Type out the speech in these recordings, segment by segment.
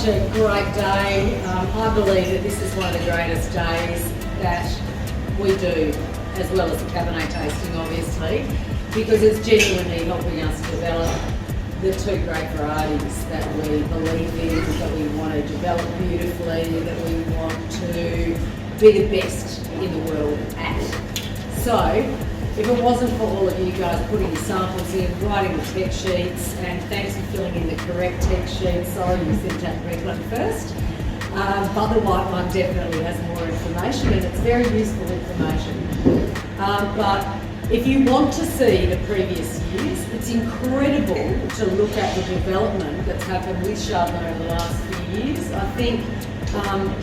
such a great day. I believe that this is one of the greatest days that we do, as well as the Cabernet tasting, obviously, because it's genuinely helping us develop the two great varieties that we believe in, that we want to develop beautifully, that we want to be the best in the world at. So, if it wasn't for all of you guys putting your samples in, writing the text sheets, and thanks for filling in the correct text sheet. Sorry you sent out the red one first. But the white one definitely has more information, and it's very useful information. But if you want to see the previous years, it's incredible to look at the development that's happened with Chardonnay over the last few years. I think,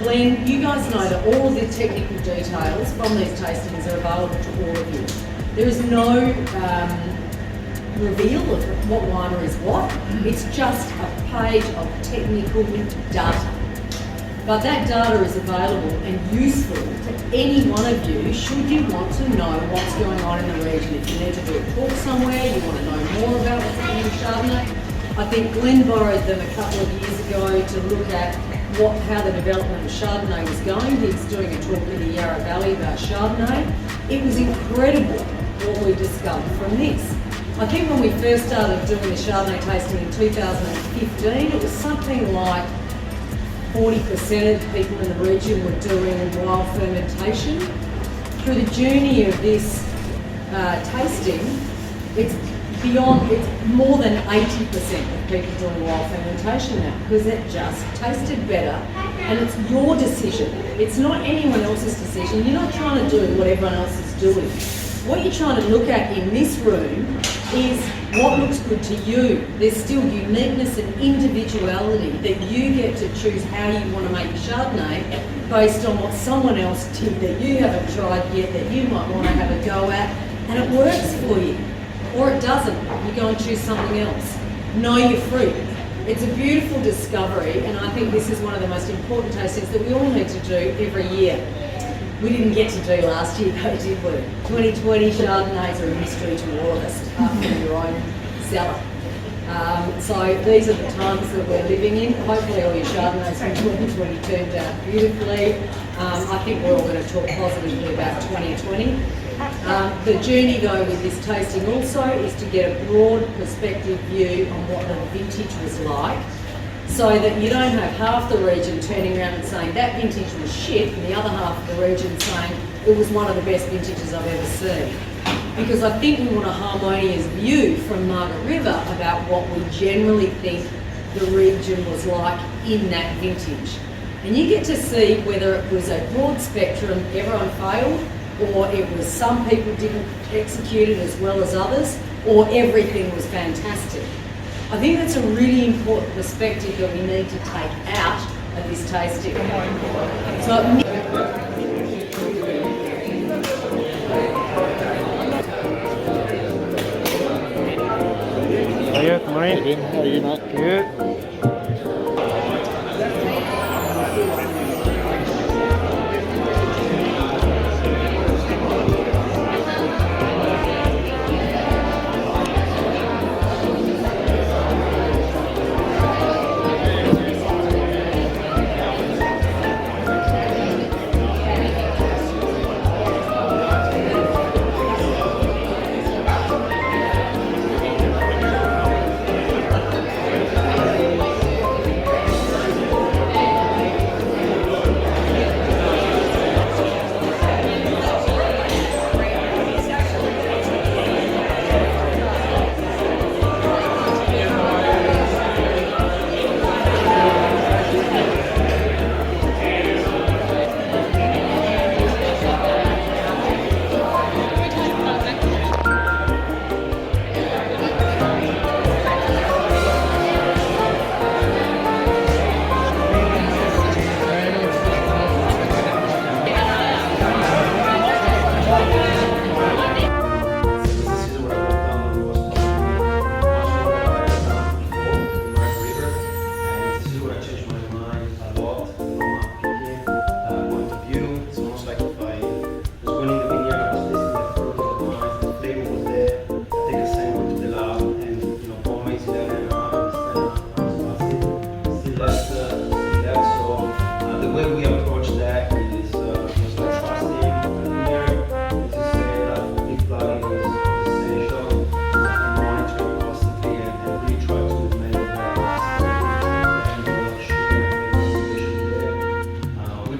Glenn, you guys know that all of the technical details from these tastings are available to all of you. There is no reveal of what winery is what. It's just a page of technical data. But that data is available and useful to any one of you should you want to know what's going on in the region. If you need to do a talk somewhere, you want to know more about what's happening in Chardonnay. I think Glenn borrowed them a couple of years ago to look at how the development of Chardonnay was going. He was doing a talk in the Yarra Valley about Chardonnay. It was incredible what we discovered from this. I think when we first started doing the Chardonnay tasting in 2015, it was something like 40% of the people in the region were doing wild fermentation. Through the journey of this tasting, it's more than 80% of people doing wild fermentation now, because it just tasted better, and it's your decision. It's not anyone else's decision. You're not trying to do what everyone else is doing. What you're trying to look at in this room is what looks good to you. There's still uniqueness and individuality that you get to choose how you want to make your Chardonnay based on what someone else did that you haven't tried yet, that you might want to have a go at, and it works for you. Or it doesn't. You go and choose something else. Know your fruit. It's a beautiful discovery, and I think this is one of the most important tastings that we all need to do every year. We didn't get to do last year though, did we? 2020 Chardonnays are a mystery to all of us, apart from your own cellar. So these are the times that we're living in. Hopefully all your Chardonnays from 2020 turned out beautifully. I think we're all going to talk positively about 2020. The journey though with this tasting also is to get a broad perspective view on what the vintage was like, so that you don't have half the region turning around and saying that vintage was shit, and the other half of the region saying it was one of the best vintages I've ever seen. Because I think we want a harmonious view from Margaret River about what we generally think the region was like in that vintage. And you get to see whether it was a broad spectrum, everyone failed, or it was some people didn't execute it as well as others, or everything was fantastic. I think that's a really important perspective that we need to take out of this tasting. So, Good morning. How are you, mate? Good.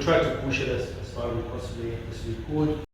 try to push it as far as we possibly could.